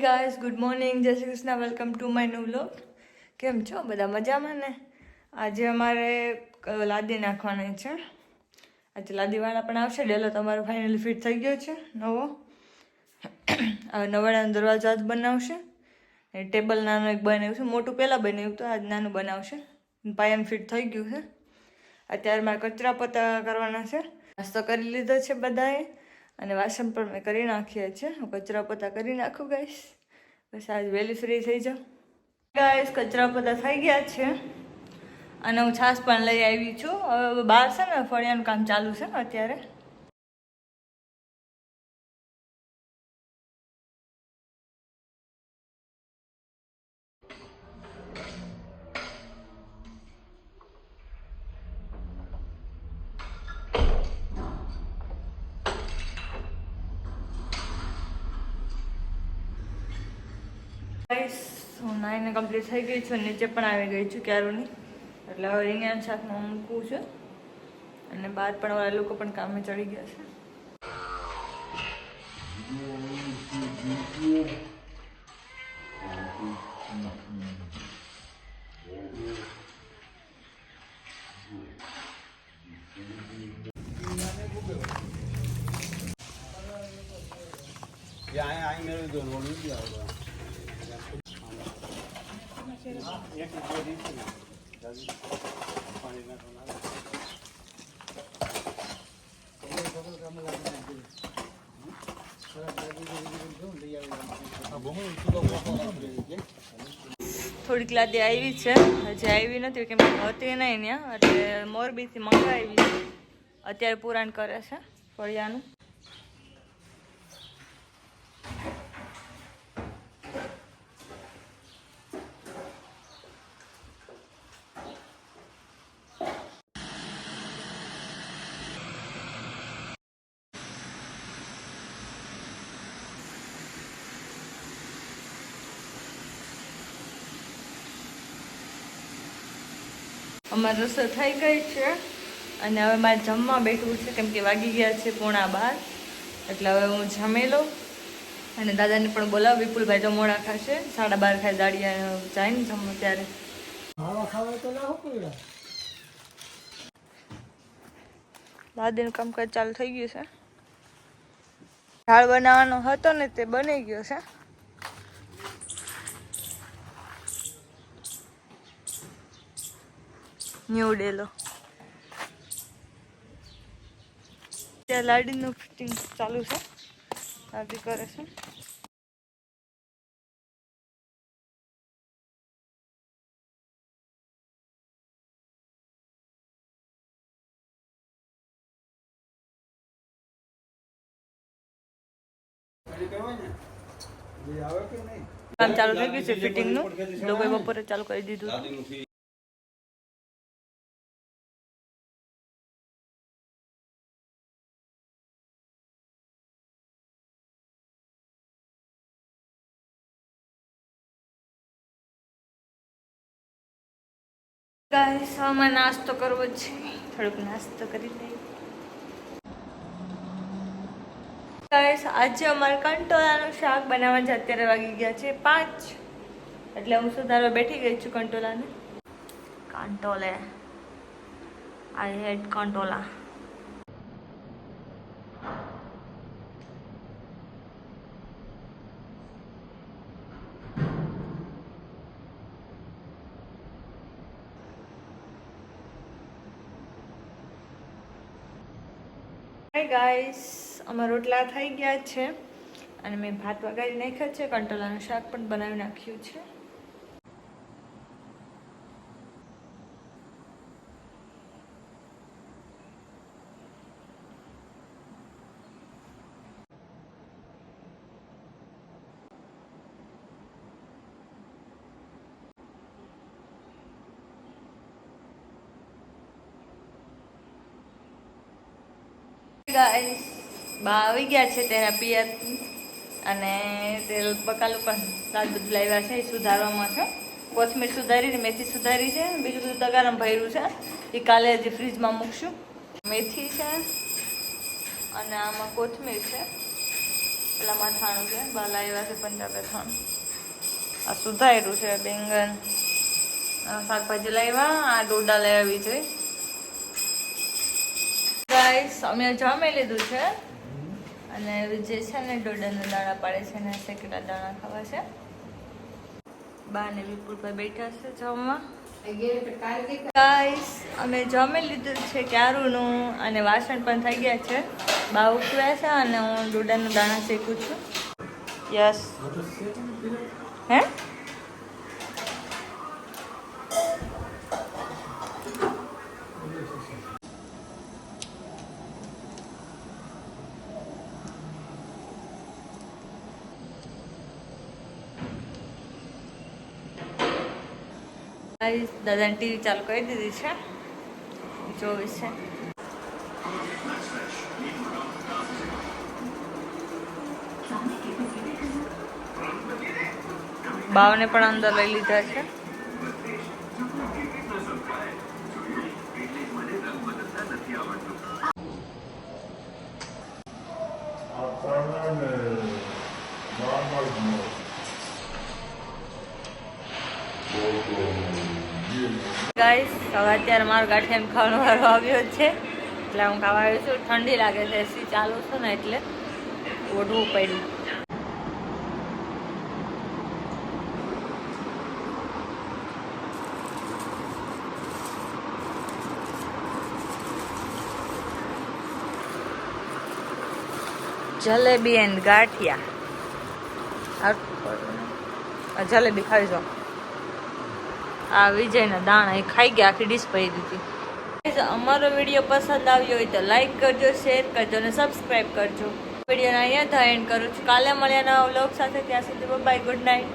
Guys good morning, જય Shri Krishna, welcome to my new vlog. કેમ છો બધા? મજામાં ને? આજે અમારે લાદી નાખવાની છે. આજે લાદીવાળા પણ આવશે. ડેલો તમારો ફાઇનલી ફિટ થઈ ગયો છે નવો. હવે નવાડાનો દરવાજો આજ બનાવશે. ટેબલ નાનું એક બનાવ્યું છે, મોટું પહેલાં બનાવ્યું તો આજ નાનું બનાવશે. પાયન ફિટ થઈ ગયું છે. અત્યારે મારે કચરા પોતા કરવાના છે. નાસ્તો કરી લીધો છે બધાએ અને વાસણ પણ મેં કરી નાખ્યા છે. હું કચરા પોતા કરી નાખું ગાઈસ. બસ આજ વહેલી ફ્રી થઈ જાઉં ગાઈસ. કચરા પોતા થઈ ગયા છે અને હું છાશ પણ લઈ આવી છું. હવે બહાર છે ને ફળિયાનું કામ ચાલુ છે ને અત્યારે. ગાઈસ હું નાઈને કમ્પ્લીટ થઈ ગઈ છું. નીચે પણ આવી ગઈ છું ક્યારોની. એટલે હવે રીંગણ શાકમાં મૂકવું છે અને બહાર પણ ઓલા લોકો પણ કામે ચડી ગયા છે. થોડીક લાદી આવી છે, હજી આવી નથી કેમ હતી નહીં ત્યાં, એટલે મોરબીથી મંગાવી. અત્યારે પુરાણ કરે છે ફળિયાનું. અમારી રસોઈ થઈ ગઈ છે અને હવે મારે જમવા બેઠવું છે કેમ કે વાગી ગયા છે 11:15. એટલે હવે હું જમી લઉં અને દાદાને પણ બોલાવ. વિપુલભાઈ તો મોડા ખાશે, 12:30 ખાય. દાડિયા જાય ને જમવા ત્યારે. દાદીનું કામકાજ ચાલુ થઈ ગયું છે. દાળ બનાવવાનો હતો ને તે બની ગયો છે. ન્યૂ ડેલો. ત્યાં લાડીનું ફિટિંગ ચાલુ છે. લાડી કરે છે. કામ ચાલુ થઈ ગયું છે ફિટિંગનું. લોકોએ બપોરે ચાલુ કરી દીધું. ગાઈસ આમાં નાસ્તો કરવો છે, થોડોક નાસ્તો કરી લઈએ. ગાઈસ આજે અમારે કંટોલાનું શાક બનાવવા છે. અત્યારે વાગી ગયા છે 5, એટલે હું સુધારવા બેઠી ગઈ છું કંટોલાને. કંટોલે આઈ હેટ કંટોલા. હાય ગાઈસ, અમારા રોટલા થઈ ગયા છે અને મેં ભાત વગાડી નાખ્યા છે. કંટોલાનું શાક પણ બનાવી નાખ્યું છે. ગાઈસ બા આવી ગયા છે તેના પિયર અને તેલ બકાલું પણ દાળ બધું લાવ્યા છે. એ સુધારવામાં છે. કોથમીર સુધારી, મેથી સુધારી છે. બીજું બધું તગારામ ભર્યું છે. એ કાલે હજી ફ્રીજમાં મૂકશું. મેથી છે અને આમાં કોથમીર છે. પેલા માથાણું છે બાલા એવા છે પંજાબે થાણું. આ સુધાર્યું છે બેંગન, શાકભાજી લાવ્યા, આ ડોડા લઈ આવી છે. ગાઈસ અમે જમી લીધું છે અને જે છે ને ડોડાના દાણા પાડે છે ને શેકેલા દાણા ખાવા છે. બા ને વિપુલ પર બેઠા છે જમવા. ગાઈસ અમે જમી લીધું છે ક્યારુંનું અને વાસણ પણ થઈ ગયા છે. બા ઉકળ્યા છે અને હું ડોડાના દાણા શેકું છું. યસ હે દાદાને ટીવી ચાલુ કરી દીધી છે, જોવે છે. બાવને પણ અંદર લઈ લીધા છે. ગાઈસ હવે અત્યારે મારો ગાંઠિયાનો ખાવાનો વારો આવ્યો છે એટલે હું ખાવા આવી છું. ઠંડી લાગે છે, એસી ચાલુ છે ને એટલે ઓઢવું પડ્યું. જલેબી એન્ડ ગાંઠિયા. જલેબી ખાઈ જાઓ. આ વિજયના દાણા એ ખાઈ ગયા, આખી ડીશ પડી દીધી. અમારો વિડીયો પસંદ આવ્યો હોય તો લાઈક કરજો, શેર કરજો અને સબસ્ક્રાઈબ કરજો. વિડીયોને અહીંયા એન્ડ કરું છું. કાલે મળ્યા નવા વ્લોગ સાથે. ત્યાં સુધી બાય, ગુડ નાઇટ.